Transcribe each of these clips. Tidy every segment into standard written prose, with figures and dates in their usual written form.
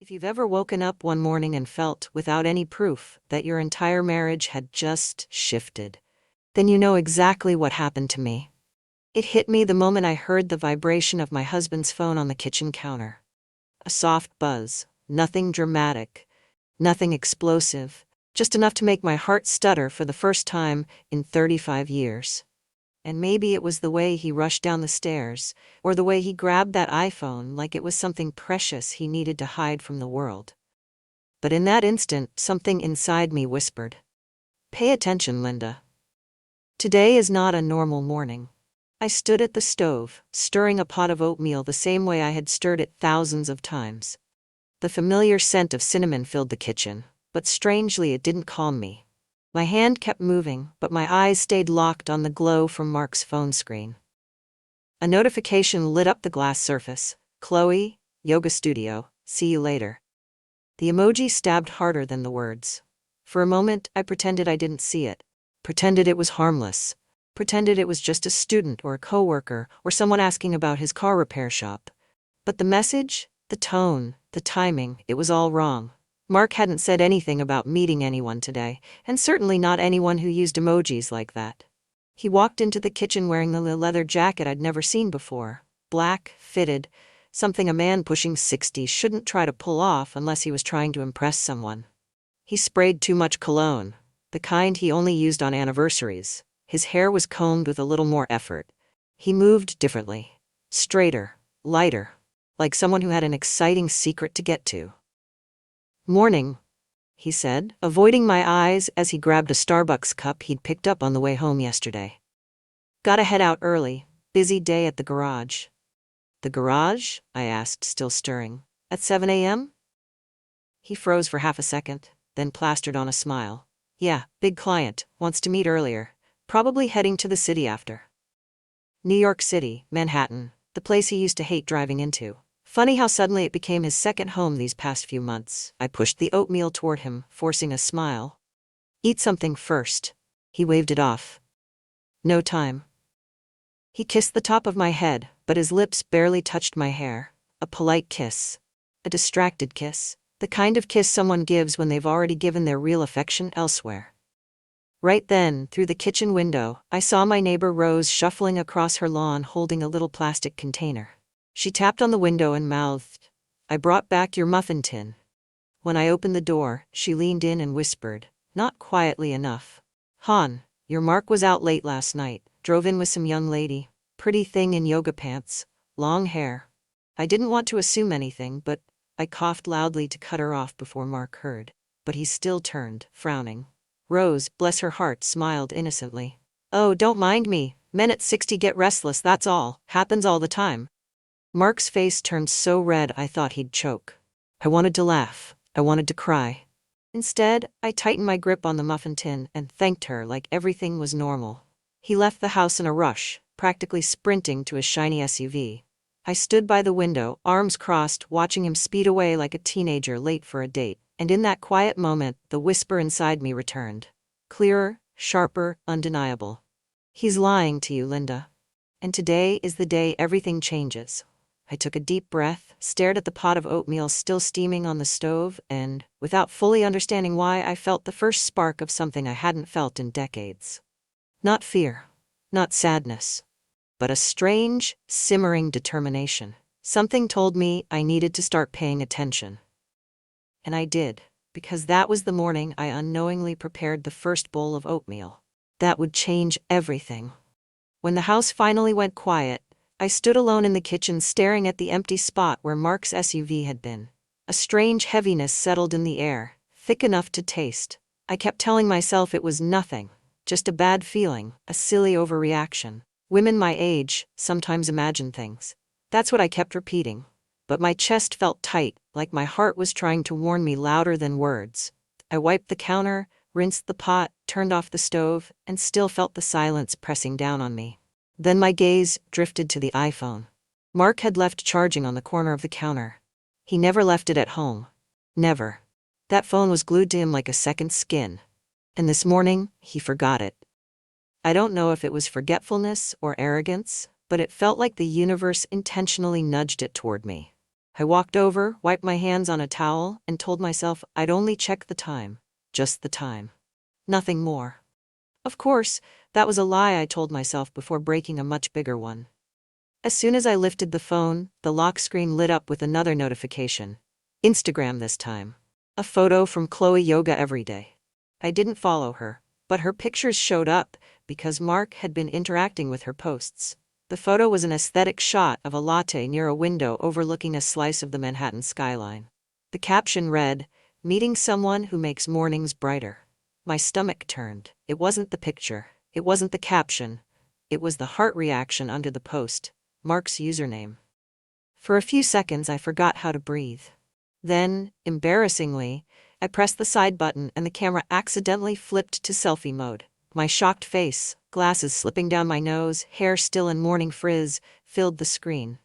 If you've ever woken up one morning and felt, without any proof, that your entire marriage had just shifted, then you know exactly what happened to me. It hit me the moment I heard the vibration of my husband's phone on the kitchen counter. A soft buzz, nothing dramatic, nothing explosive, just enough to make my heart stutter for the first time in 35 years. And maybe it was the way he rushed down the stairs, or the way he grabbed that iPhone like it was something precious he needed to hide from the world. But in that instant, something inside me whispered, "Pay attention, Linda. Today is not a normal morning." I stood at the stove, stirring a pot of oatmeal the same way I had stirred it thousands of times. The familiar scent of cinnamon filled the kitchen, but strangely it didn't calm me. My hand kept moving, but my eyes stayed locked on the glow from Mark's phone screen. A notification lit up the glass surface. "Chloe, yoga studio, see you later." The emoji stabbed harder than the words. For a moment, I pretended I didn't see it. Pretended it was harmless. Pretended it was just a student or a coworker or someone asking about his car repair shop. But the message, the tone, the timing, it was all wrong. Mark hadn't said anything about meeting anyone today, and certainly not anyone who used emojis like that. He walked into the kitchen wearing the leather jacket I'd never seen before. Black, fitted, something a man pushing 60 shouldn't try to pull off unless he was trying to impress someone. He sprayed too much cologne, the kind he only used on anniversaries. His hair was combed with a little more effort. He moved differently. Straighter, lighter, like someone who had an exciting secret to get to. "Morning," he said, avoiding my eyes as he grabbed a Starbucks cup he'd picked up on the way home yesterday. "Gotta head out early. Busy day at the garage." "The garage?" I asked, still stirring. "At 7 a.m.? He froze for half a second, then plastered on a smile. "Yeah, big client, wants to meet earlier. Probably heading to the city after." New York City, Manhattan, the place he used to hate driving into. Funny how suddenly it became his second home these past few months. I pushed the oatmeal toward him, forcing a smile. "Eat something first." He waved it off. "No time." He kissed the top of my head, but his lips barely touched my hair. A polite kiss. A distracted kiss. The kind of kiss someone gives when they've already given their real affection elsewhere. Right then, through the kitchen window, I saw my neighbor Rose shuffling across her lawn holding a little plastic container. She tapped on the window and mouthed, "I brought back your muffin tin." When I opened the door, she leaned in and whispered, not quietly enough, "Hon, your Mark was out late last night, drove in with some young lady, pretty thing in yoga pants, long hair." I didn't want to assume anything, but I coughed loudly to cut her off before Mark heard. But he still turned, frowning. Rose, bless her heart, smiled innocently. "Oh, don't mind me. Men at 60 get restless, that's all. Happens all the time." Mark's face turned so red I thought he'd choke. I wanted to laugh. I wanted to cry. Instead, I tightened my grip on the muffin tin and thanked her like everything was normal. He left the house in a rush, practically sprinting to his shiny SUV. I stood by the window, arms crossed, watching him speed away like a teenager late for a date. And in that quiet moment, the whisper inside me returned. Clearer, sharper, undeniable. "He's lying to you, Linda. And today is the day everything changes." I took a deep breath, stared at the pot of oatmeal still steaming on the stove, and, without fully understanding why, I felt the first spark of something I hadn't felt in decades. Not fear, not sadness, but a strange, simmering determination. Something told me I needed to start paying attention. And I did, because that was the morning I unknowingly prepared the first bowl of oatmeal. That would change everything. When the house finally went quiet, I stood alone in the kitchen staring at the empty spot where Mark's SUV had been. A strange heaviness settled in the air, thick enough to taste. I kept telling myself it was nothing, just a bad feeling, a silly overreaction. Women my age sometimes imagine things. That's what I kept repeating. But my chest felt tight, like my heart was trying to warn me louder than words. I wiped the counter, rinsed the pot, turned off the stove, and still felt the silence pressing down on me. Then my gaze drifted to the iPhone. Mark had left charging on the corner of the counter. He never left it at home. Never. That phone was glued to him like a second skin. And this morning, he forgot it. I don't know if it was forgetfulness or arrogance, but it felt like the universe intentionally nudged it toward me. I walked over, wiped my hands on a towel, and told myself I'd only check the time. Just the time. Nothing more. Of course, that was a lie I told myself before breaking a much bigger one. As soon as I lifted the phone, the lock screen lit up with another notification. Instagram this time. A photo from Chloe Yoga Everyday. I didn't follow her, but her pictures showed up because Mark had been interacting with her posts. The photo was an aesthetic shot of a latte near a window overlooking a slice of the Manhattan skyline. The caption read, "Meeting someone who makes mornings brighter." My stomach turned. It wasn't the picture. It wasn't the caption. It was the heart reaction under the post. Mark's username. For a few seconds I forgot how to breathe. Then, embarrassingly, I pressed the side button and the camera accidentally flipped to selfie mode. My shocked face, glasses slipping down my nose, hair still in morning frizz, filled the screen.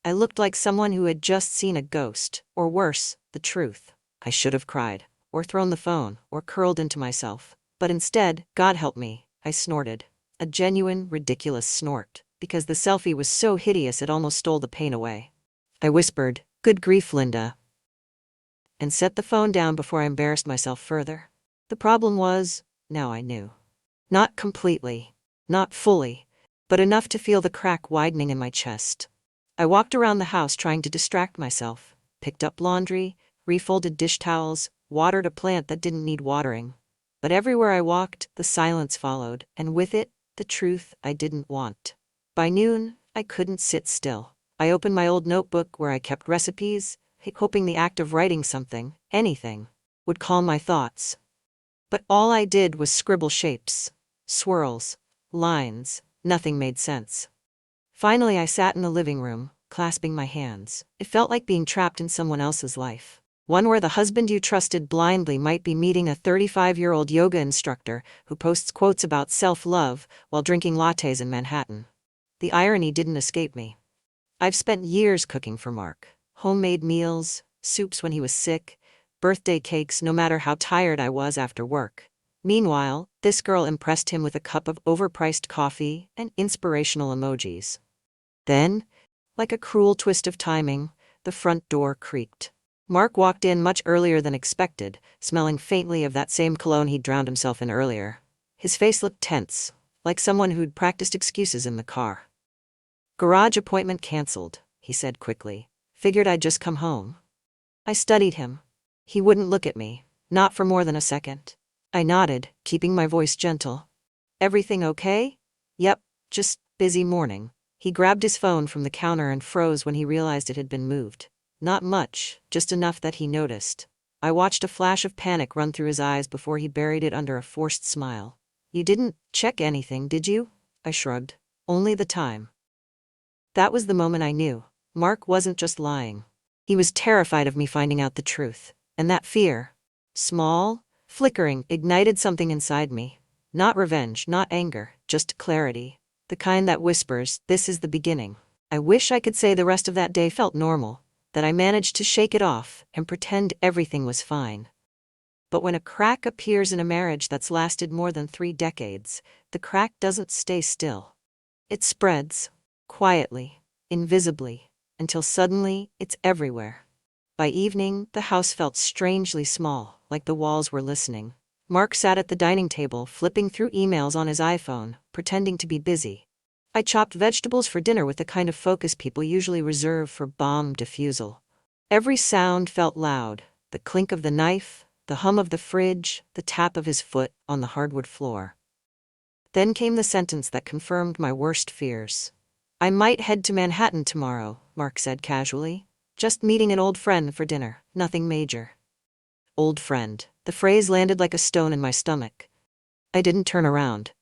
I looked like someone who had just seen a ghost, or worse, the truth. I should have cried, or thrown the phone, or curled into myself. But instead, God help me, I snorted. A genuine, ridiculous snort, because the selfie was so hideous it almost stole the pain away. I whispered, "Good grief, Linda," and set the phone down before I embarrassed myself further. The problem was, now I knew. Not completely, not fully, but enough to feel the crack widening in my chest. I walked around the house trying to distract myself, picked up laundry, refolded dish towels, watered a plant that didn't need watering. But everywhere I walked, the silence followed, and with it, the truth I didn't want. By noon, I couldn't sit still. I opened my old notebook where I kept recipes, hoping the act of writing something, anything, would calm my thoughts. But all I did was scribble shapes, swirls, lines. Nothing made sense. Finally, I sat in the living room, clasping my hands. It felt like being trapped in someone else's life. One where the husband you trusted blindly might be meeting a 35-year-old yoga instructor who posts quotes about self-love while drinking lattes in Manhattan. The irony didn't escape me. I've spent years cooking for Mark. Homemade meals, soups when he was sick, birthday cakes no matter how tired I was after work. Meanwhile, this girl impressed him with a cup of overpriced coffee and inspirational emojis. Then, like a cruel twist of timing, the front door creaked. Mark walked in much earlier than expected, smelling faintly of that same cologne he'd drowned himself in earlier. His face looked tense, like someone who'd practiced excuses in the car. "Garage appointment canceled," he said quickly. "Figured I'd just come home." I studied him. He wouldn't look at me, not for more than a second. I nodded, keeping my voice gentle. "Everything okay?" "Yep, just busy morning." He grabbed his phone from the counter and froze when he realized it had been moved. Not much, just enough that he noticed. I watched a flash of panic run through his eyes before he buried it under a forced smile. "You didn't check anything, did you?" I shrugged. "Only the time." That was the moment I knew. Mark wasn't just lying. He was terrified of me finding out the truth. And that fear, small, flickering, ignited something inside me. Not revenge, not anger, just clarity. The kind that whispers, "This is the beginning." I wish I could say the rest of that day felt normal, that I managed to shake it off and pretend everything was fine. But when a crack appears in a marriage that's lasted more than 3 decades, the crack doesn't stay still. It spreads, quietly, invisibly, until suddenly it's everywhere. By evening, the house felt strangely small, like the walls were listening. Mark sat at the dining table, flipping through emails on his iPhone, pretending to be busy. I chopped vegetables for dinner with the kind of focus people usually reserve for bomb defusal. Every sound felt loud: the clink of the knife, the hum of the fridge, the tap of his foot on the hardwood floor. Then came the sentence that confirmed my worst fears. "I might head to Manhattan tomorrow," Mark said casually. "Just meeting an old friend for dinner, nothing major." Old friend. The phrase landed like a stone in my stomach. I didn't turn around.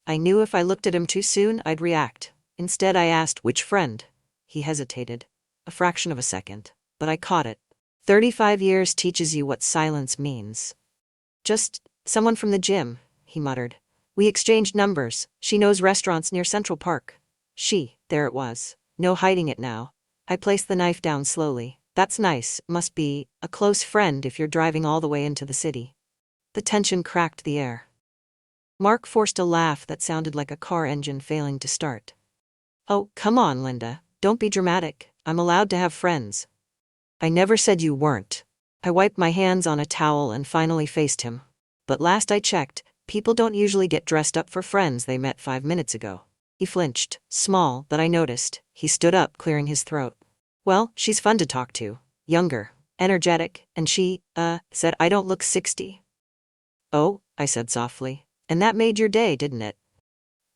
I knew if I looked at him too soon, I'd react. Instead, I asked, "Which friend?" He hesitated. A fraction of a second. But I caught it. 35 years teaches you what silence means. "Just someone from the gym," he muttered. "We exchanged numbers. She knows restaurants near Central Park." There it was. No hiding it now. I placed the knife down slowly. "That's nice, must be a close friend if you're driving all the way into the city." The tension cracked the air. Mark forced a laugh that sounded like a car engine failing to start. "Oh, come on, Linda. Don't be dramatic. I'm allowed to have friends." I never said you weren't. I wiped my hands on a towel and finally faced him. But last I checked, people don't usually get dressed up for friends they met 5 minutes ago. He flinched, small, but I noticed. He stood up, clearing his throat. Well, she's fun to talk to. Younger, energetic, and she, said I don't look 60. Oh, I said softly. And that made your day, didn't it?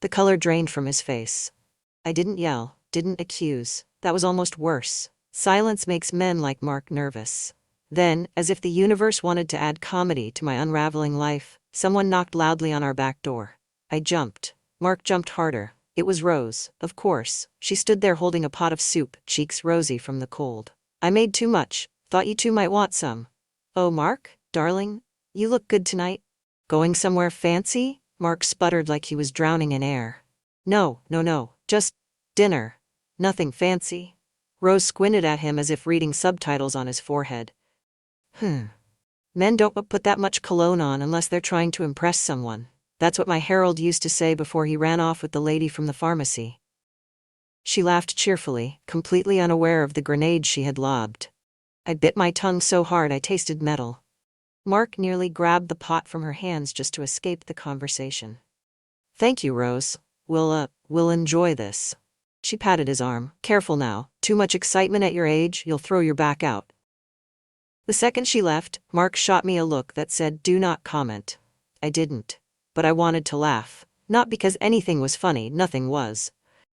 The color drained from his face. I didn't yell, didn't accuse. That was almost worse. Silence makes men like Mark nervous. Then, as if the universe wanted to add comedy to my unraveling life, someone knocked loudly on our back door. I jumped. Mark jumped harder. It was Rose, of course. She stood there holding a pot of soup, cheeks rosy from the cold. I made too much. Thought you two might want some. Oh, Mark, darling, you look good tonight. Going somewhere fancy? Mark sputtered like he was drowning in air. No, just dinner. Nothing fancy. Rose squinted at him as if reading subtitles on his forehead. Men don't put that much cologne on unless they're trying to impress someone. That's what my Harold used to say before he ran off with the lady from the pharmacy. She laughed cheerfully, completely unaware of the grenade she had lobbed. I bit my tongue so hard I tasted metal. Mark nearly grabbed the pot from her hands just to escape the conversation. Thank you, Rose. We'll enjoy this. She patted his arm. Careful now. Too much excitement at your age, you'll throw your back out. The second she left, Mark shot me a look that said, do not comment. I didn't. But I wanted to laugh. Not because anything was funny, nothing was.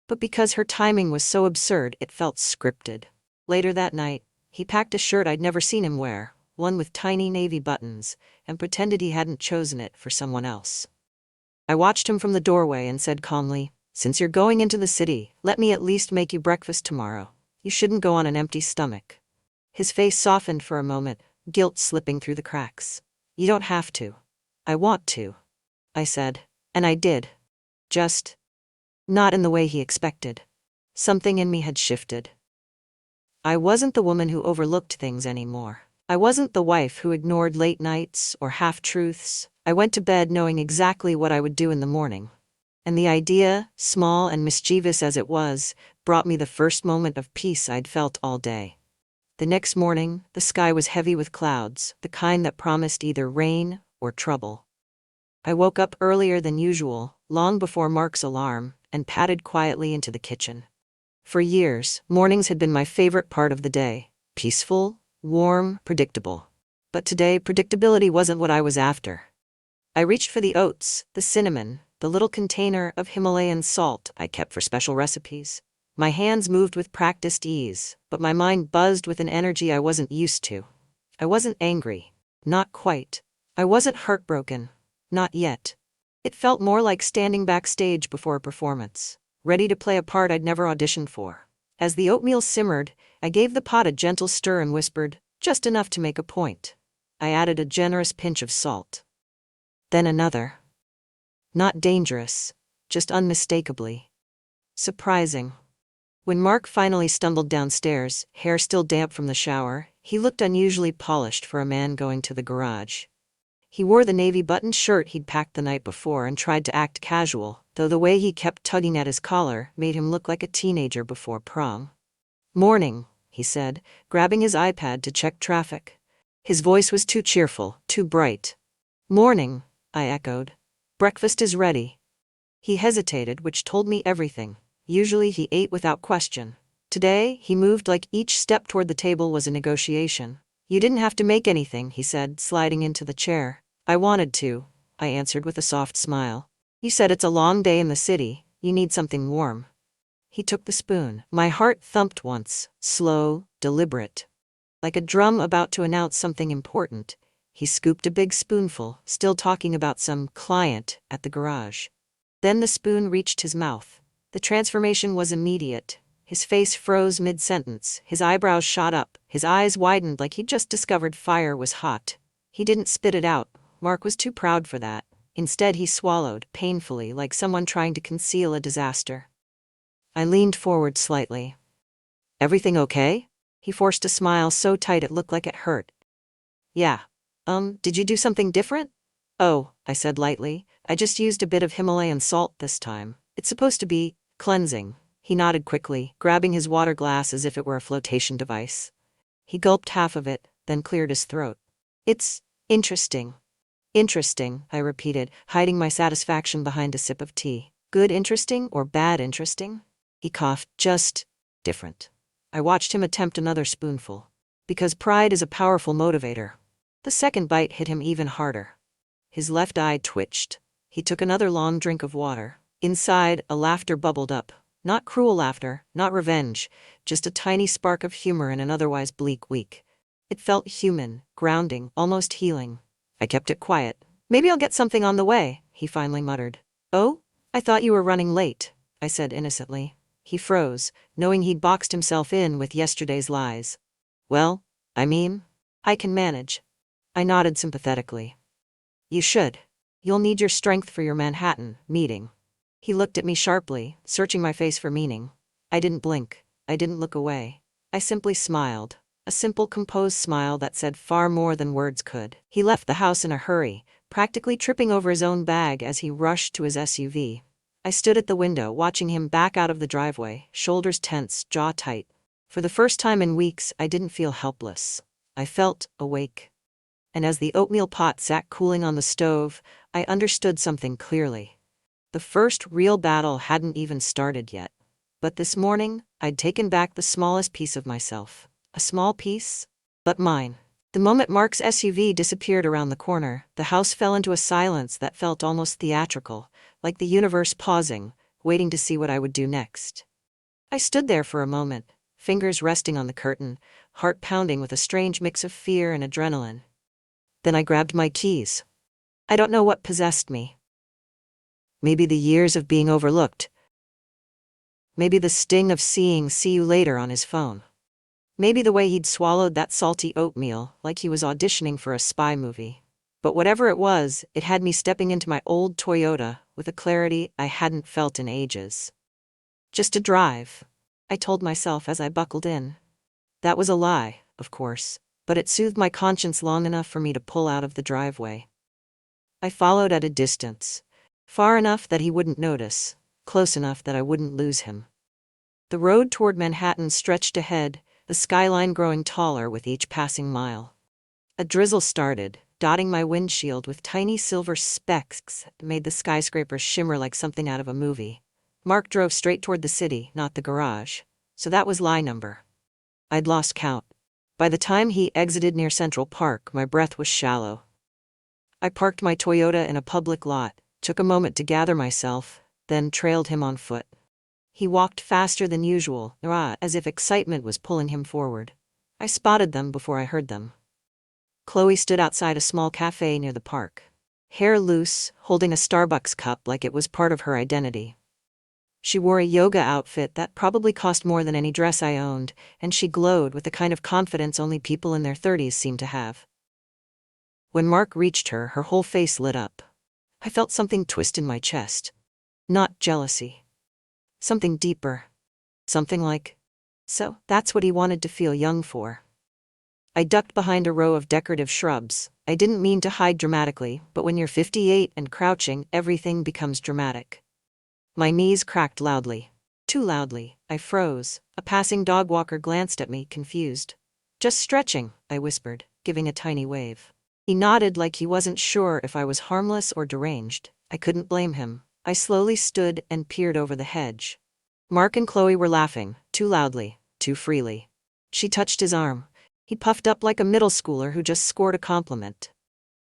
But because her timing was so absurd it felt scripted. Later that night, he packed a shirt I'd never seen him wear, one with tiny navy buttons, and pretended he hadn't chosen it for someone else. I watched him from the doorway and said calmly, since you're going into the city, let me at least make you breakfast tomorrow. You shouldn't go on an empty stomach. His face softened for a moment, guilt slipping through the cracks. You don't have to. I want to, I said. And I did. Just not in the way he expected. Something in me had shifted. I wasn't the woman who overlooked things anymore. I wasn't the wife who ignored late nights or half-truths. I went to bed knowing exactly what I would do in the morning. And the idea, small and mischievous as it was, brought me the first moment of peace I'd felt all day. The next morning, the sky was heavy with clouds, the kind that promised either rain or trouble. I woke up earlier than usual, long before Mark's alarm, and padded quietly into the kitchen. For years, mornings had been my favorite part of the day. Peaceful, warm, predictable. But today, predictability wasn't what I was after. I reached for the oats, the cinnamon, the little container of Himalayan salt I kept for special recipes. My hands moved with practiced ease, but my mind buzzed with an energy I wasn't used to. I wasn't angry. Not quite. I wasn't heartbroken. Not yet. It felt more like standing backstage before a performance, ready to play a part I'd never auditioned for. As the oatmeal simmered, I gave the pot a gentle stir and whispered, just enough to make a point. I added a generous pinch of salt. Then another. Not dangerous, just unmistakably surprising. When Mark finally stumbled downstairs, hair still damp from the shower, he looked unusually polished for a man going to the garage. He wore the navy button shirt he'd packed the night before and tried to act casual, though the way he kept tugging at his collar made him look like a teenager before prom. Morning, he said, grabbing his iPad to check traffic. His voice was too cheerful, too bright. Morning, I echoed. Breakfast is ready. He hesitated, which told me everything. Usually he ate without question. Today, he moved like each step toward the table was a negotiation. You didn't have to make anything, he said, sliding into the chair. I wanted to, I answered with a soft smile. You said it's a long day in the city, you need something warm. He took the spoon. My heart thumped once, slow, deliberate. Like a drum about to announce something important. He scooped a big spoonful, still talking about some client at the garage. Then the spoon reached his mouth. The transformation was immediate. His face froze mid-sentence, his eyebrows shot up, his eyes widened like he'd just discovered fire was hot. He didn't spit it out. Mark was too proud for that. Instead he swallowed, painfully, like someone trying to conceal a disaster. I leaned forward slightly. Everything okay? He forced a smile so tight it looked like it hurt. Yeah. Did you do something different? Oh, I said lightly, I just used a bit of Himalayan salt this time. It's supposed to be cleansing. He nodded quickly, grabbing his water glass as if it were a flotation device. He gulped half of it, then cleared his throat. It's interesting. Interesting, I repeated, hiding my satisfaction behind a sip of tea. Good interesting or bad interesting? He coughed. Just different. I watched him attempt another spoonful. Because pride is a powerful motivator. The second bite hit him even harder. His left eye twitched. He took another long drink of water. Inside, a laughter bubbled up. Not cruel laughter, not revenge, just a tiny spark of humor in an otherwise bleak week. It felt human, grounding, almost healing. I kept it quiet. Maybe I'll get something on the way, he finally muttered. Oh? I thought you were running late, I said innocently. He froze, knowing he'd boxed himself in with yesterday's lies. Well, I mean, I can manage. I nodded sympathetically. You should. You'll need your strength for your Manhattan meeting. He looked at me sharply, searching my face for meaning. I didn't blink. I didn't look away. I simply smiled. A simple, composed smile that said far more than words could. He left the house in a hurry, practically tripping over his own bag as he rushed to his SUV. I stood at the window, watching him back out of the driveway, shoulders tense, jaw tight. For the first time in weeks, I didn't feel helpless. I felt awake. And as the oatmeal pot sat cooling on the stove, I understood something clearly. The first real battle hadn't even started yet. But this morning, I'd taken back the smallest piece of myself. A small piece, but mine. The moment Mark's SUV disappeared around the corner, the house fell into a silence that felt almost theatrical, like the universe pausing, waiting to see what I would do next. I stood there for a moment, fingers resting on the curtain, heart pounding with a strange mix of fear and adrenaline. Then I grabbed my keys. I don't know what possessed me. Maybe the years of being overlooked. Maybe the sting of seeing "see you later" on his phone. Maybe the way he'd swallowed that salty oatmeal, like he was auditioning for a spy movie. But whatever it was, it had me stepping into my old Toyota with a clarity I hadn't felt in ages. Just a drive, I told myself as I buckled in. That was a lie, of course, but it soothed my conscience long enough for me to pull out of the driveway. I followed at a distance, far enough that he wouldn't notice, close enough that I wouldn't lose him. The road toward Manhattan stretched ahead, the skyline growing taller with each passing mile. A drizzle started, dotting my windshield with tiny silver specks that made the skyscrapers shimmer like something out of a movie. Mark drove straight toward the city, not the garage, so that was lie number. I'd lost count. By the time he exited near Central Park, my breath was shallow. I parked my Toyota in a public lot, took a moment to gather myself, then trailed him on foot. He walked faster than usual, as if excitement was pulling him forward. I spotted them before I heard them. Chloe stood outside a small cafe near the park. Hair loose, holding a Starbucks cup like it was part of her identity. She wore a yoga outfit that probably cost more than any dress I owned, and she glowed with the kind of confidence only people in their 30s seem to have. When Mark reached her, her whole face lit up. I felt something twist in my chest. Not jealousy. Something deeper. Something like, so that's what he wanted to feel young for. I ducked behind a row of decorative shrubs. I didn't mean to hide dramatically, but when you're 58 and crouching, everything becomes dramatic. My knees cracked loudly. Too loudly. I froze. A passing dog walker glanced at me, confused. Just stretching, I whispered, giving a tiny wave. He nodded like he wasn't sure if I was harmless or deranged. I couldn't blame him. I slowly stood and peered over the hedge. Mark and Chloe were laughing, too loudly, too freely. She touched his arm. He puffed up like a middle schooler who just scored a compliment.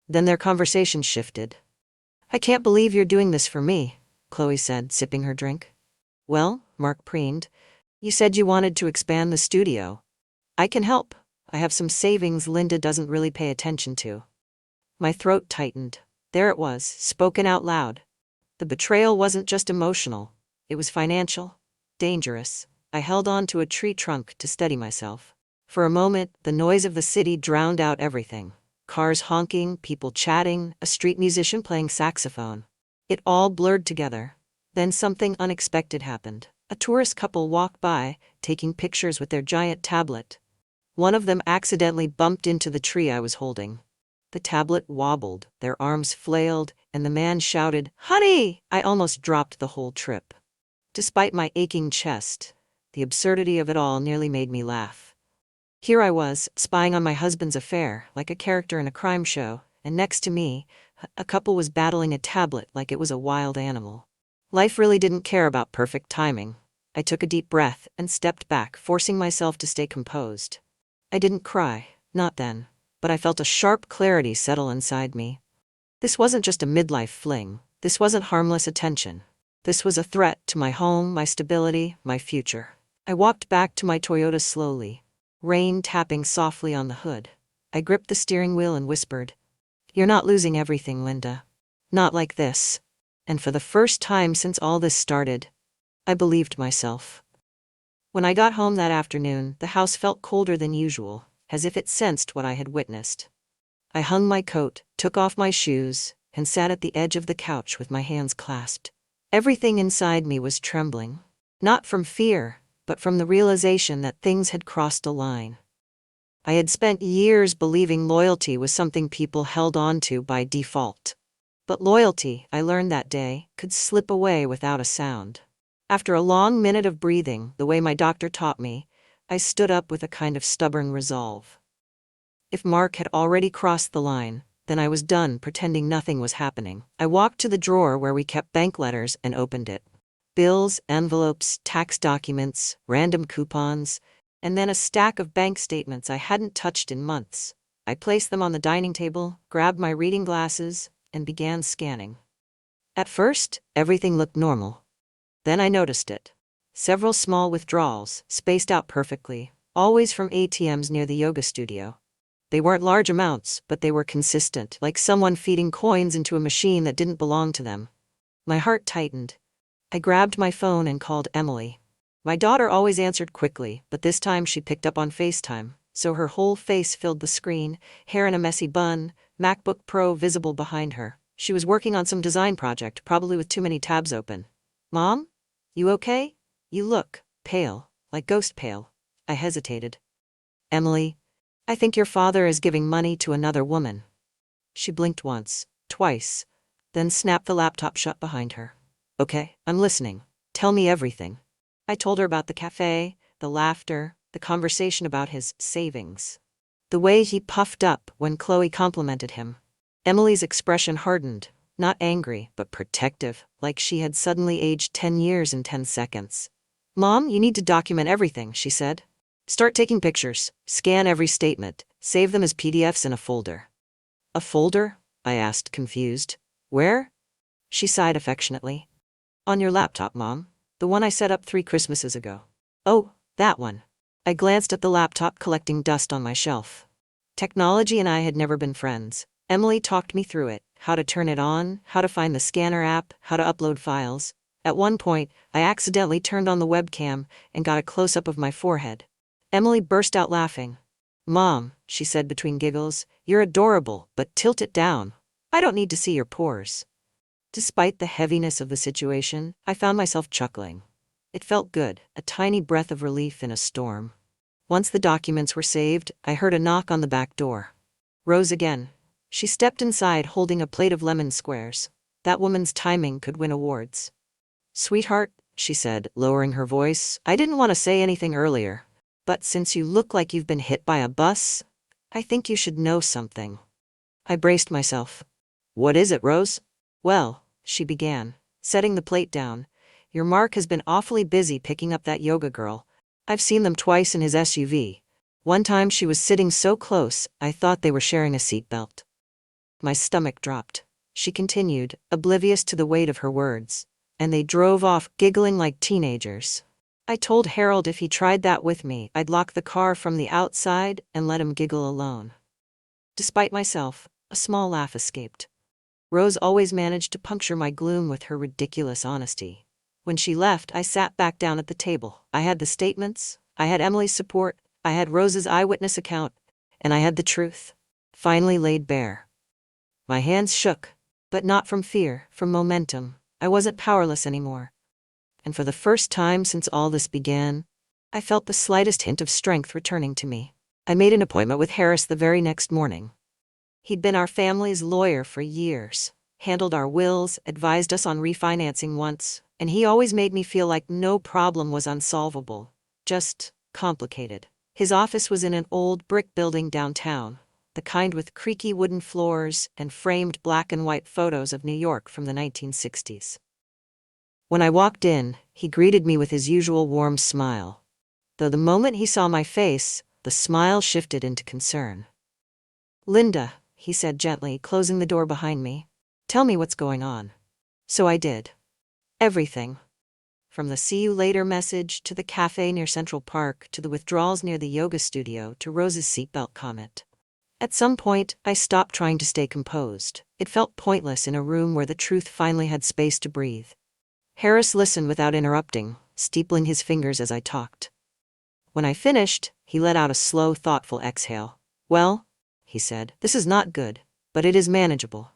Then their conversation shifted. I can't believe you're doing this for me, Chloe said, sipping her drink. Well, Mark preened, you said you wanted to expand the studio. I can help. I have some savings Linda doesn't really pay attention to. My throat tightened. There it was, spoken out loud. The betrayal wasn't just emotional. It was financial. Dangerous. I held on to a tree trunk to steady myself. For a moment, the noise of the city drowned out everything. Cars honking, people chatting, a street musician playing saxophone. It all blurred together. Then something unexpected happened. A tourist couple walked by, taking pictures with their giant tablet. One of them accidentally bumped into the tree I was holding. The tablet wobbled, their arms flailed, and the man shouted, "Honey!" I almost dropped the whole trip. Despite my aching chest, the absurdity of it all nearly made me laugh. Here I was, spying on my husband's affair, like a character in a crime show, and next to me, a couple was battling a tablet like it was a wild animal. Life really didn't care about perfect timing. I took a deep breath and stepped back, forcing myself to stay composed. I didn't cry, not then, but I felt a sharp clarity settle inside me. This wasn't just a midlife fling. This wasn't harmless attention. This was a threat to my home, my stability, my future. I walked back to my Toyota slowly, rain tapping softly on the hood. I gripped the steering wheel and whispered, "You're not losing everything, Linda. Not like this." And for the first time since all this started, I believed myself. When I got home that afternoon, the house felt colder than usual, as if it sensed what I had witnessed. I hung my coat, took off my shoes, and sat at the edge of the couch with my hands clasped. Everything inside me was trembling, not from fear, but from the realization that things had crossed a line. I had spent years believing loyalty was something people held on to by default. But loyalty, I learned that day, could slip away without a sound. After a long minute of breathing, the way my doctor taught me, I stood up with a kind of stubborn resolve. If Mark had already crossed the line, then I was done pretending nothing was happening. I walked to the drawer where we kept bank letters and opened it. Bills, envelopes, tax documents, random coupons, and then a stack of bank statements I hadn't touched in months. I placed them on the dining table, grabbed my reading glasses, and began scanning. At first, everything looked normal. Then I noticed it. Several small withdrawals, spaced out perfectly, always from ATMs near the yoga studio. They weren't large amounts, but they were consistent, like someone feeding coins into a machine that didn't belong to them. My heart tightened. I grabbed my phone and called Emily. My daughter always answered quickly, but this time she picked up on FaceTime, so her whole face filled the screen, hair in a messy bun, MacBook Pro visible behind her. She was working on some design project, probably with too many tabs open. "Mom? You okay? You look pale, like ghost pale." I hesitated. "Emily, I think your father is giving money to another woman." She blinked once, twice, then snapped the laptop shut behind her. "Okay, I'm listening. Tell me everything." I told her about the cafe, the laughter, the conversation about his savings. The way he puffed up when Chloe complimented him. Emily's expression hardened, not angry, but protective, like she had suddenly aged 10 years in 10 seconds. "Mom, you need to document everything," she said. "Start taking pictures, scan every statement, save them as PDFs in a folder." "A folder?" I asked, confused. "Where?" She sighed affectionately. "On your laptop, Mom. The one I set up 3 Christmases ago." "Oh, that one." I glanced at the laptop collecting dust on my shelf. Technology and I had never been friends. Emily talked me through it, how to turn it on, how to find the scanner app, how to upload files. At one point, I accidentally turned on the webcam and got a close-up of my forehead. Emily burst out laughing. "Mom," she said between giggles, "you're adorable, but tilt it down. I don't need to see your pores." Despite the heaviness of the situation, I found myself chuckling. It felt good, a tiny breath of relief in a storm. Once the documents were saved, I heard a knock on the back door. Rose again. She stepped inside holding a plate of lemon squares. That woman's timing could win awards. "Sweetheart," she said, lowering her voice, "I didn't want to say anything earlier, but since you look like you've been hit by a bus, I think you should know something." I braced myself. "What is it, Rose?" "Well," she began, setting the plate down, "your Mark has been awfully busy picking up that yoga girl. I've seen them twice in his SUV. One time she was sitting so close, I thought they were sharing a seatbelt." My stomach dropped. She continued, oblivious to the weight of her words. "And they drove off, giggling like teenagers. I told Harold if he tried that with me, I'd lock the car from the outside and let him giggle alone." Despite myself, a small laugh escaped. Rose always managed to puncture my gloom with her ridiculous honesty. When she left, I sat back down at the table. I had the statements, I had Emily's support, I had Rose's eyewitness account, and I had the truth, finally laid bare. My hands shook, but not from fear, from momentum. I wasn't powerless anymore. And for the first time since all this began, I felt the slightest hint of strength returning to me. I made an appointment with Harris the very next morning. He'd been our family's lawyer for years, handled our wills, advised us on refinancing once, and he always made me feel like no problem was unsolvable, just complicated. His office was in an old brick building downtown, the kind with creaky wooden floors and framed black and white photos of New York from the 1960s. When I walked in, he greeted me with his usual warm smile. Though the moment he saw my face, the smile shifted into concern. "Linda," he said gently, closing the door behind me, "tell me what's going on." So I did. Everything. From the "see you later" message, to the cafe near Central Park, to the withdrawals near the yoga studio, to Rose's seatbelt comment. At some point, I stopped trying to stay composed. It felt pointless in a room where the truth finally had space to breathe. Harris listened without interrupting, steepling his fingers as I talked. When I finished, he let out a slow, thoughtful exhale. "Well," he said, "this is not good, but it is manageable."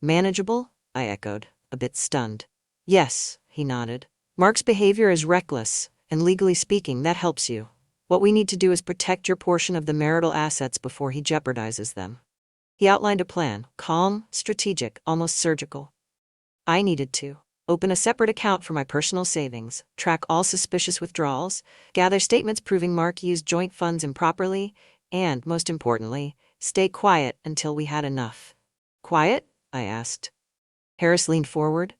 "Manageable?" I echoed, a bit stunned. "Yes," he nodded. "Mark's behavior is reckless, and legally speaking, that helps you. What we need to do is protect your portion of the marital assets before he jeopardizes them." He outlined a plan, calm, strategic, almost surgical. I needed to open a separate account for my personal savings, track all suspicious withdrawals, gather statements proving Mark used joint funds improperly, and, most importantly, stay quiet until we had enough. "Quiet?" I asked. Harris leaned forward.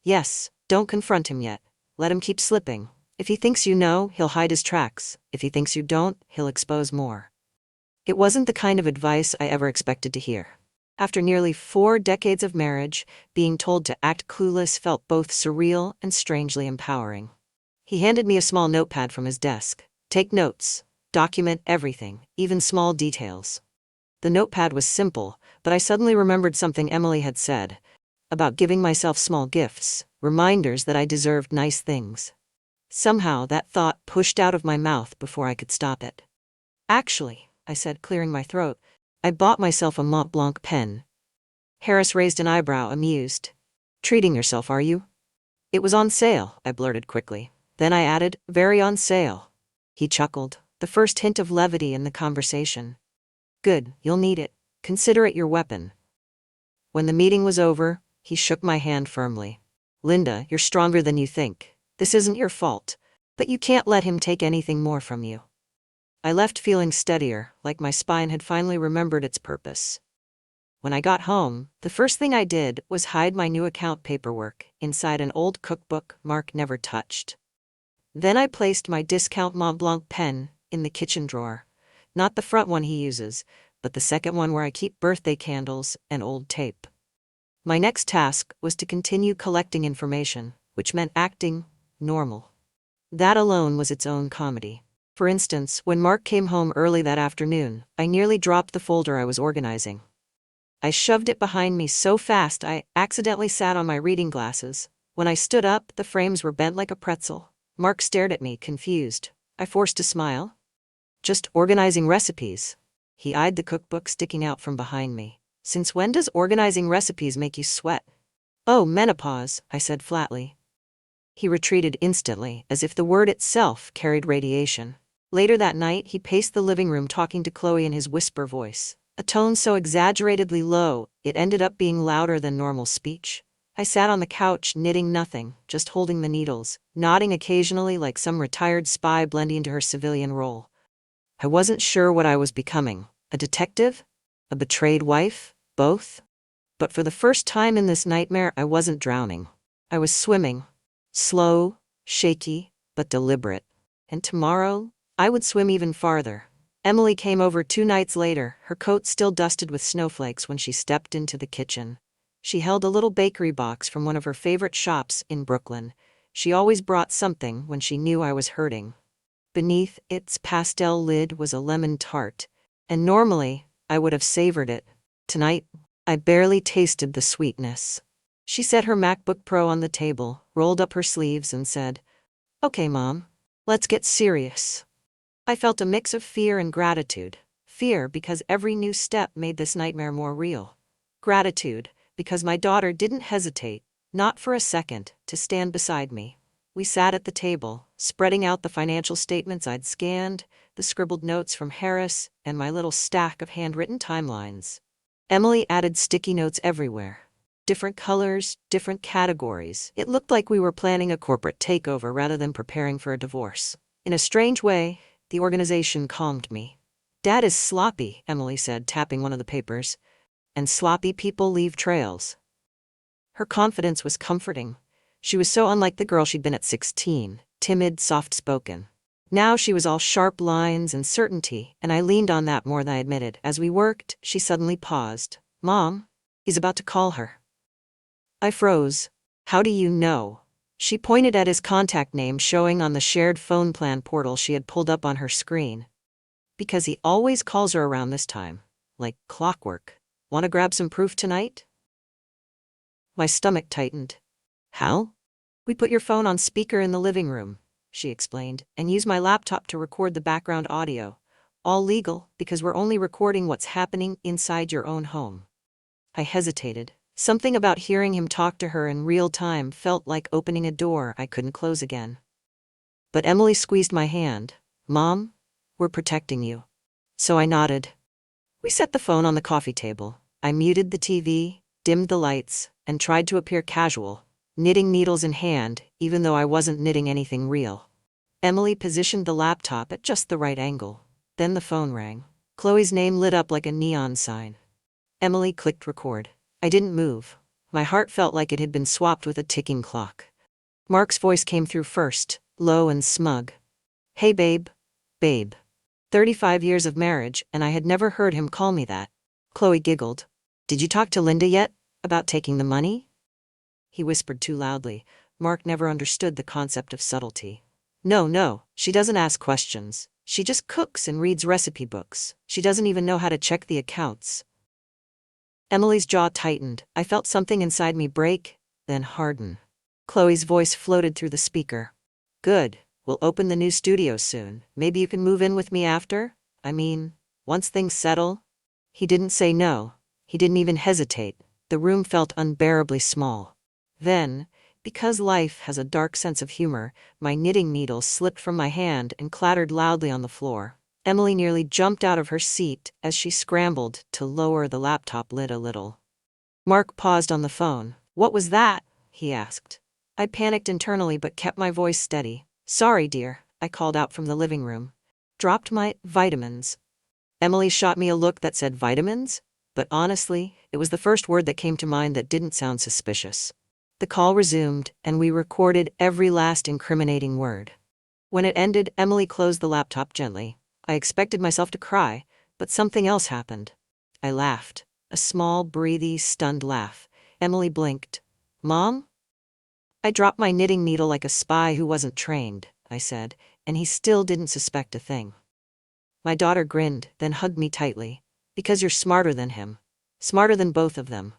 "Yes, don't confront him yet. Let him keep slipping. If he thinks you know, he'll hide his tracks. If he thinks you don't, he'll expose more." It wasn't the kind of advice I ever expected to hear. After nearly 4 decades of marriage, being told to act clueless felt both surreal and strangely empowering. He handed me a small notepad from his desk. "Take notes. Document everything, even small details." The notepad was simple, but I suddenly remembered something Emily had said about giving myself small gifts, reminders that I deserved nice things. Somehow that thought pushed out of my mouth before I could stop it. "Actually," I said, clearing my throat, "I bought myself a Mont Blanc pen." Harris raised an eyebrow, amused. "Treating yourself, are you?" "It was on sale," I blurted quickly. Then I added, "Very on sale." He chuckled, the first hint of levity in the conversation. "Good, you'll need it. Consider it your weapon." When the meeting was over, he shook my hand firmly. "Linda, you're stronger than you think. This isn't your fault, but you can't let him take anything more from you." I left feeling steadier, like my spine had finally remembered its purpose. When I got home, the first thing I did was hide my new account paperwork inside an old cookbook Mark never touched. Then I placed my discount Mont Blanc pen in the kitchen drawer. Not the front one he uses, but the second one where I keep birthday candles and old tape. My next task was to continue collecting information, which meant acting normal. That alone was its own comedy. For instance, when Mark came home early that afternoon, I nearly dropped the folder I was organizing. I shoved it behind me so fast I accidentally sat on my reading glasses. When I stood up, the frames were bent like a pretzel. Mark stared at me, confused. I forced a smile. "Just organizing recipes." He eyed the cookbook sticking out from behind me. "Since when does organizing recipes make you sweat?" "Oh, menopause," I said flatly. He retreated instantly, as if the word itself carried radiation. Later that night, he paced the living room talking to Chloe in his whisper voice, a tone so exaggeratedly low, it ended up being louder than normal speech. I sat on the couch, knitting nothing, just holding the needles, nodding occasionally like some retired spy blending into her civilian role. I wasn't sure what I was becoming, a detective? A betrayed wife? Both? But for the first time in this nightmare, I wasn't drowning. I was swimming. Slow, shaky, but deliberate. And tomorrow, I would swim even farther. Emily came over 2 nights later, her coat still dusted with snowflakes when she stepped into the kitchen. She held a little bakery box from one of her favorite shops in Brooklyn. She always brought something when she knew I was hurting. Beneath its pastel lid was a lemon tart, and normally, I would have savored it. Tonight, I barely tasted the sweetness. She set her MacBook Pro on the table, rolled up her sleeves and said, "Okay, Mom, let's get serious." I felt a mix of fear and gratitude. Fear because every new step made this nightmare more real. Gratitude because my daughter didn't hesitate, not for a second, to stand beside me. We sat at the table, spreading out the financial statements I'd scanned, the scribbled notes from Harris, and my little stack of handwritten timelines. Emily added sticky notes everywhere. Different colors, different categories. It looked like we were planning a corporate takeover rather than preparing for a divorce. In a strange way, The organization calmed me. Dad is sloppy, Emily said, tapping one of the papers. And sloppy people leave trails. Her confidence was comforting. She was so unlike the girl she'd been at 16, timid, soft-spoken. Now she was all sharp lines and certainty, and I leaned on that more than I admitted. As we worked, she suddenly paused. Mom? He's about to call her. I froze. How do you know? She pointed at his contact name showing on the shared phone plan portal she had pulled up on her screen. Because he always calls her around this time. Like clockwork. Want to grab some proof tonight? My stomach tightened. How? We put your phone on speaker in the living room, she explained, and use my laptop to record the background audio. All legal, because we're only recording what's happening inside your own home. I hesitated. Something about hearing him talk to her in real time felt like opening a door I couldn't close again. But Emily squeezed my hand. Mom, we're protecting you. So I nodded. We set the phone on the coffee table. I muted the TV, dimmed the lights, and tried to appear casual, knitting needles in hand, even though I wasn't knitting anything real. Emily positioned the laptop at just the right angle. Then the phone rang. Chloe's name lit up like a neon sign. Emily clicked record. I didn't move. My heart felt like it had been swapped with a ticking clock. Mark's voice came through first, low and smug. Hey babe. Babe. 35 years of marriage, and I had never heard him call me that. Chloe giggled. Did you talk to Linda yet? About taking the money? He whispered too loudly. Mark never understood the concept of subtlety. No, she doesn't ask questions. She just cooks and reads recipe books. She doesn't even know how to check the accounts. Emily's jaw tightened. I felt something inside me break, then harden. Chloe's voice floated through the speaker. Good. We'll open the new studio soon. Maybe you can move in with me after? I mean, once things settle? He didn't say no. He didn't even hesitate. The room felt unbearably small. Then, because life has a dark sense of humor, my knitting needle slipped from my hand and clattered loudly on the floor. Emily nearly jumped out of her seat as she scrambled to lower the laptop lid a little. Mark paused on the phone. What was that? He asked. I panicked internally but kept my voice steady. Sorry, dear, I called out from the living room. Dropped my vitamins. Emily shot me a look that said vitamins, but honestly, it was the first word that came to mind that didn't sound suspicious. The call resumed, and we recorded every last incriminating word. When it ended, Emily closed the laptop gently. I expected myself to cry, but something else happened. I laughed. A small, breathy, stunned laugh. Emily blinked. Mom? I dropped my knitting needle like a spy who wasn't trained, I said, and he still didn't suspect a thing. My daughter grinned, then hugged me tightly. Because you're smarter than him. Smarter than both of them.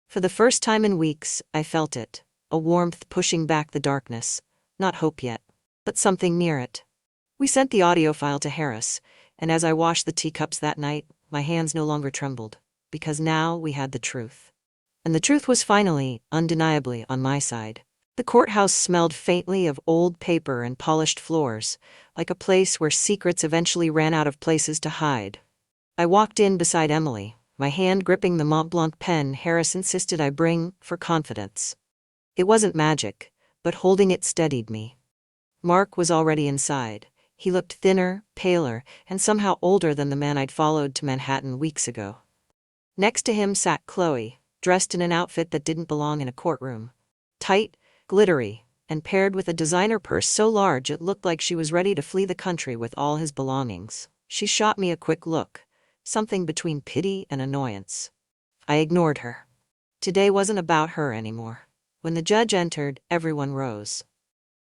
For the first time in weeks, I felt it. A warmth pushing back the darkness. Not hope yet, but something near it. We sent the audio file to Harris, and as I washed the teacups that night, my hands no longer trembled, because now we had the truth. And the truth was finally, undeniably, on my side. The courthouse smelled faintly of old paper and polished floors, like a place where secrets eventually ran out of places to hide. I walked in beside Emily, my hand gripping the Mont Blanc pen Harris insisted I bring for confidence. It wasn't magic, but holding it steadied me. Mark was already inside. He looked thinner, paler, and somehow older than the man I'd followed to Manhattan weeks ago. Next to him sat Chloe, dressed in an outfit that didn't belong in a courtroom. Tight, glittery, and paired with a designer purse so large it looked like she was ready to flee the country with all his belongings. She shot me a quick look, something between pity and annoyance. I ignored her. Today wasn't about her anymore. When the judge entered, everyone rose.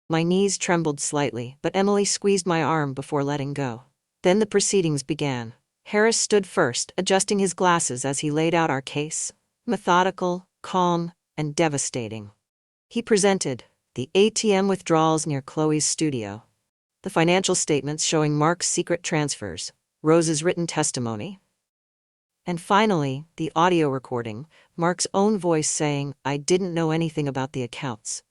My knees trembled slightly, but Emily squeezed my arm before letting go. Then the proceedings began. Harris stood first, adjusting his glasses as he laid out our case. Methodical, calm, and devastating. He presented the ATM withdrawals near Chloe's studio, the financial statements showing Mark's secret transfers, Rose's written testimony, and finally, the audio recording, Mark's own voice saying, I didn't know anything about the accounts.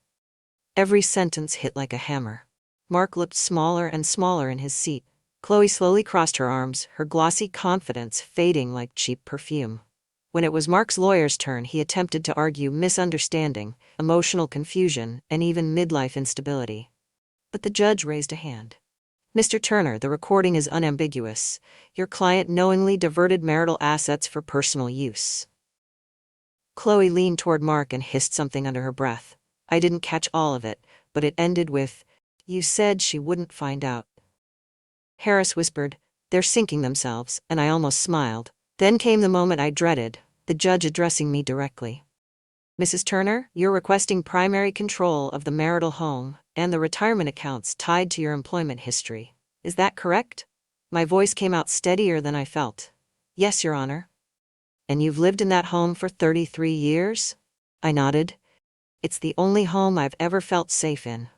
Every sentence hit like a hammer. Mark looked smaller and smaller in his seat. Chloe slowly crossed her arms, her glossy confidence fading like cheap perfume. When it was Mark's lawyer's turn, he attempted to argue misunderstanding, emotional confusion, and even midlife instability. But the judge raised a hand. Mr. Turner, the recording is unambiguous. Your client knowingly diverted marital assets for personal use. Chloe leaned toward Mark and hissed something under her breath. I didn't catch all of it, but it ended with, "You said she wouldn't find out." Harris whispered, "They're sinking themselves," and I almost smiled. Then came the moment I dreaded, the judge addressing me directly. "Mrs. Turner, you're requesting primary control of the marital home and the retirement accounts tied to your employment history. Is that correct?" My voice came out steadier than I felt. "Yes, Your Honor." "And you've lived in that home for 33 years?" I nodded. "It's the only home I've ever felt safe in."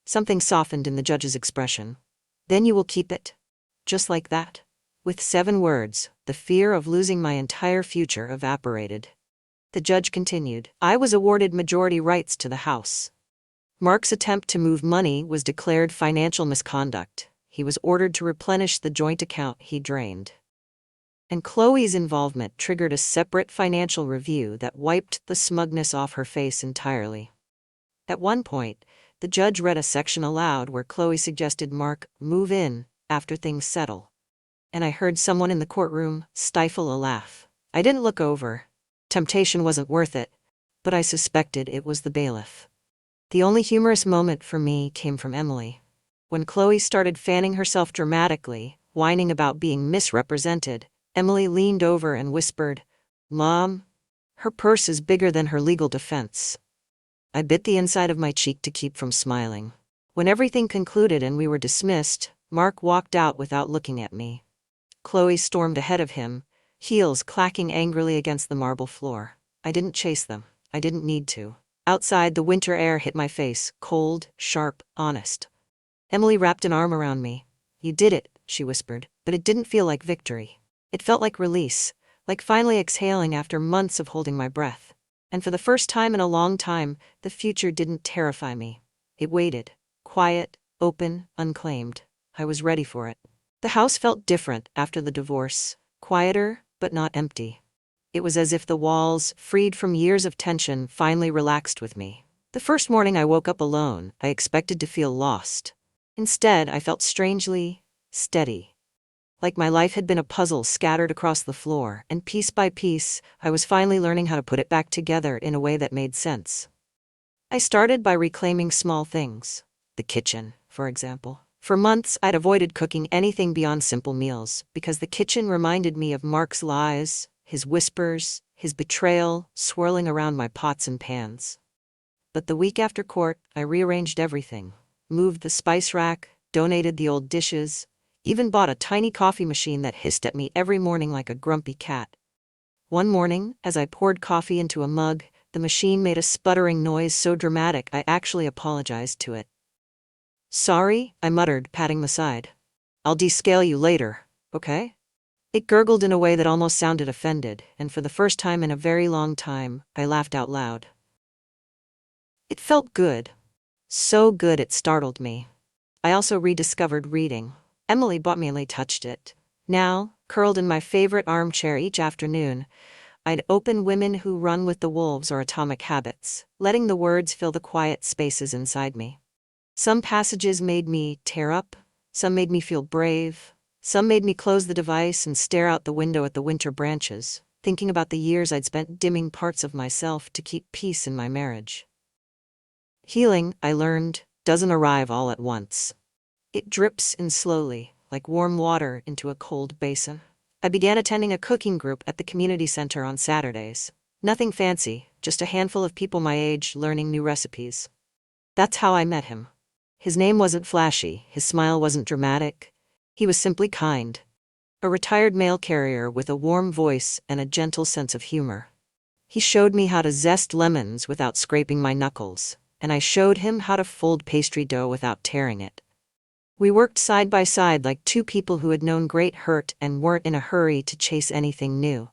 Something softened in the judge's expression. "Then you will keep it?" Just like that. With 7 words, the fear of losing my entire future evaporated. The judge continued, "I was awarded majority rights to the house. Mark's attempt to move money was declared financial misconduct. He was ordered to replenish the joint account he drained. And Chloe's involvement triggered a separate financial review that wiped the smugness off her face entirely." At one point, the judge read a section aloud where Chloe suggested Mark move in after things settle. And I heard someone in the courtroom stifle a laugh. I didn't look over. Temptation wasn't worth it, but I suspected it was the bailiff. The only humorous moment for me came from Emily. When Chloe started fanning herself dramatically, whining about being misrepresented, Emily leaned over and whispered, "Mom, her purse is bigger than her legal defense." I bit the inside of my cheek to keep from smiling. When everything concluded and we were dismissed, Mark walked out without looking at me. Chloe stormed ahead of him, heels clacking angrily against the marble floor. I didn't chase them. I didn't need to. Outside, the winter air hit my face, cold, sharp, honest. Emily wrapped an arm around me. "You did it," she whispered, but it didn't feel like victory. It felt like release, like finally exhaling after months of holding my breath. And for the first time in a long time, the future didn't terrify me. It waited, quiet, open, unclaimed. I was ready for it. The house felt different after the divorce, quieter, but not empty. It was as if the walls, freed from years of tension, finally relaxed with me. The first morning I woke up alone, I expected to feel lost. Instead, I felt strangely steady. Like my life had been a puzzle scattered across the floor, and piece by piece, I was finally learning how to put it back together in a way that made sense. I started by reclaiming small things. The kitchen, for example. For months, I'd avoided cooking anything beyond simple meals, because the kitchen reminded me of Mark's lies, his whispers, his betrayal, swirling around my pots and pans. But the week after court, I rearranged everything. Moved the spice rack, donated the old dishes, even bought a tiny coffee machine that hissed at me every morning like a grumpy cat. One morning, as I poured coffee into a mug, the machine made a sputtering noise so dramatic I actually apologized to it. "Sorry," I muttered, patting the side. "I'll descale you later, okay?" It gurgled in a way that almost sounded offended, and for the first time in a very long time, I laughed out loud. It felt good. So good it startled me. I also rediscovered reading. Emily bought me and I touched it. Now, curled in my favorite armchair each afternoon, I'd open Women Who Run with the Wolves or Atomic Habits, letting the words fill the quiet spaces inside me. Some passages made me tear up, some made me feel brave, some made me close the device and stare out the window at the winter branches, thinking about the years I'd spent dimming parts of myself to keep peace in my marriage. Healing, I learned, doesn't arrive all at once. It drips in slowly, like warm water into a cold basin. I began attending a cooking group at the community center on Saturdays. Nothing fancy, just a handful of people my age learning new recipes. That's how I met him. His name wasn't flashy, his smile wasn't dramatic. He was simply kind. A retired mail carrier with a warm voice and a gentle sense of humor. He showed me how to zest lemons without scraping my knuckles, and I showed him how to fold pastry dough without tearing it. We worked side by side like two people who had known great hurt and weren't in a hurry to chase anything new.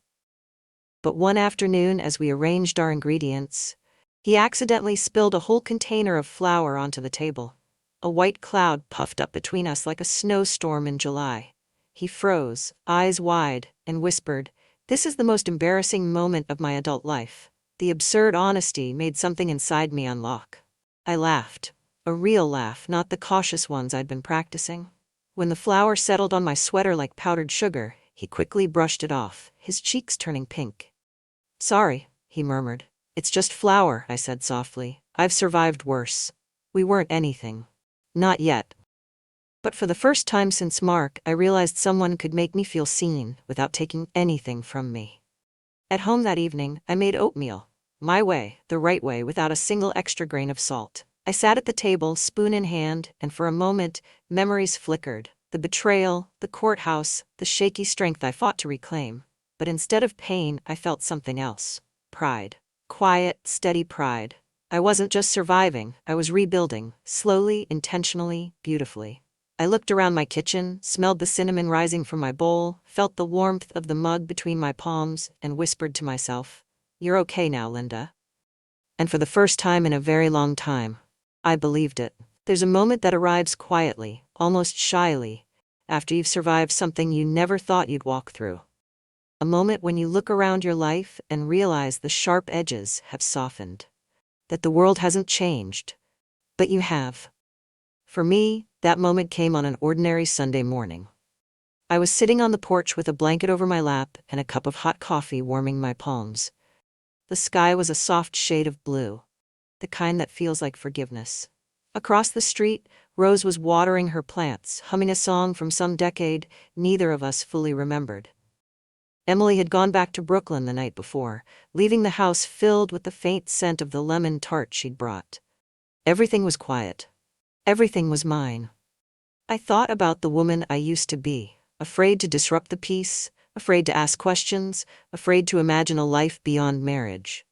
But one afternoon, as we arranged our ingredients, he accidentally spilled a whole container of flour onto the table. A white cloud puffed up between us like a snowstorm in July. He froze, eyes wide, and whispered, "This is the most embarrassing moment of my adult life." The absurd honesty made something inside me unlock. I laughed. A real laugh, not the cautious ones I'd been practicing. When the flour settled on my sweater like powdered sugar, he quickly brushed it off, his cheeks turning pink. "Sorry," he murmured. "It's just flour," I said softly. "I've survived worse." We weren't anything. Not yet. But for the first time since Mark, I realized someone could make me feel seen without taking anything from me. At home that evening, I made oatmeal. My way, the right way, without a single extra grain of salt. I sat at the table, spoon in hand, and for a moment, memories flickered. The betrayal, the courthouse, the shaky strength I fought to reclaim. But instead of pain, I felt something else. Pride. Quiet, steady pride. I wasn't just surviving, I was rebuilding, slowly, intentionally, beautifully. I looked around my kitchen, smelled the cinnamon rising from my bowl, felt the warmth of the mug between my palms, and whispered to myself, "You're okay now, Linda." And for the first time in a very long time, I believed it. There's a moment that arrives quietly, almost shyly, after you've survived something you never thought you'd walk through. A moment when you look around your life and realize the sharp edges have softened. That the world hasn't changed. But you have. For me, that moment came on an ordinary Sunday morning. I was sitting on the porch with a blanket over my lap and a cup of hot coffee warming my palms. The sky was a soft shade of blue, the kind that feels like forgiveness. Across the street, Rose was watering her plants, humming a song from some decade neither of us fully remembered. Emily had gone back to Brooklyn the night before, leaving the house filled with the faint scent of the lemon tart she'd brought. Everything was quiet. Everything was mine. I thought about the woman I used to be, afraid to disrupt the peace, afraid to ask questions, afraid to imagine a life beyond marriage.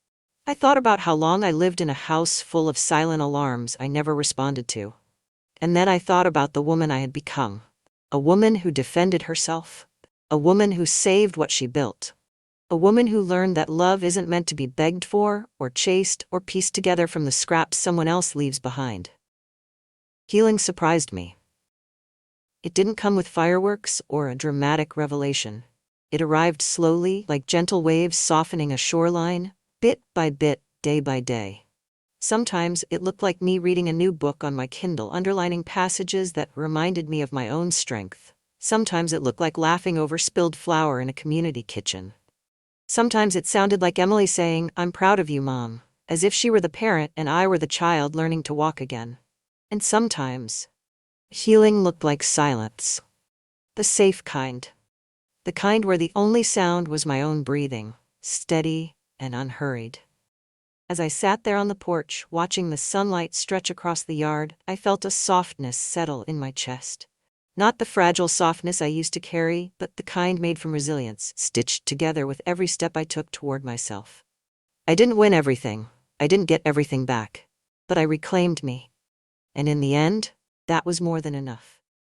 I thought about how long I lived in a house full of silent alarms I never responded to. And then I thought about the woman I had become, a woman who defended herself, a woman who saved what she built, a woman who learned that love isn't meant to be begged for, or chased, or pieced together from the scraps someone else leaves behind. Healing surprised me. It didn't come with fireworks or a dramatic revelation. It arrived slowly, like gentle waves softening a shoreline, bit by bit, day by day. Sometimes it looked like me reading a new book on my Kindle, underlining passages that reminded me of my own strength. Sometimes it looked like laughing over spilled flour in a community kitchen. Sometimes it sounded like Emily saying, "I'm proud of you, Mom," as if she were the parent and I were the child learning to walk again. And sometimes, healing looked like silence. The safe kind. The kind where the only sound was my own breathing, steady and unhurried. As I sat there on the porch, watching the sunlight stretch across the yard, I felt a softness settle in my chest. Not the fragile softness I used to carry, but the kind made from resilience, stitched together with every step I took toward myself. I didn't win everything. I didn't get everything back. But I reclaimed me. And in the end, that was more than enough.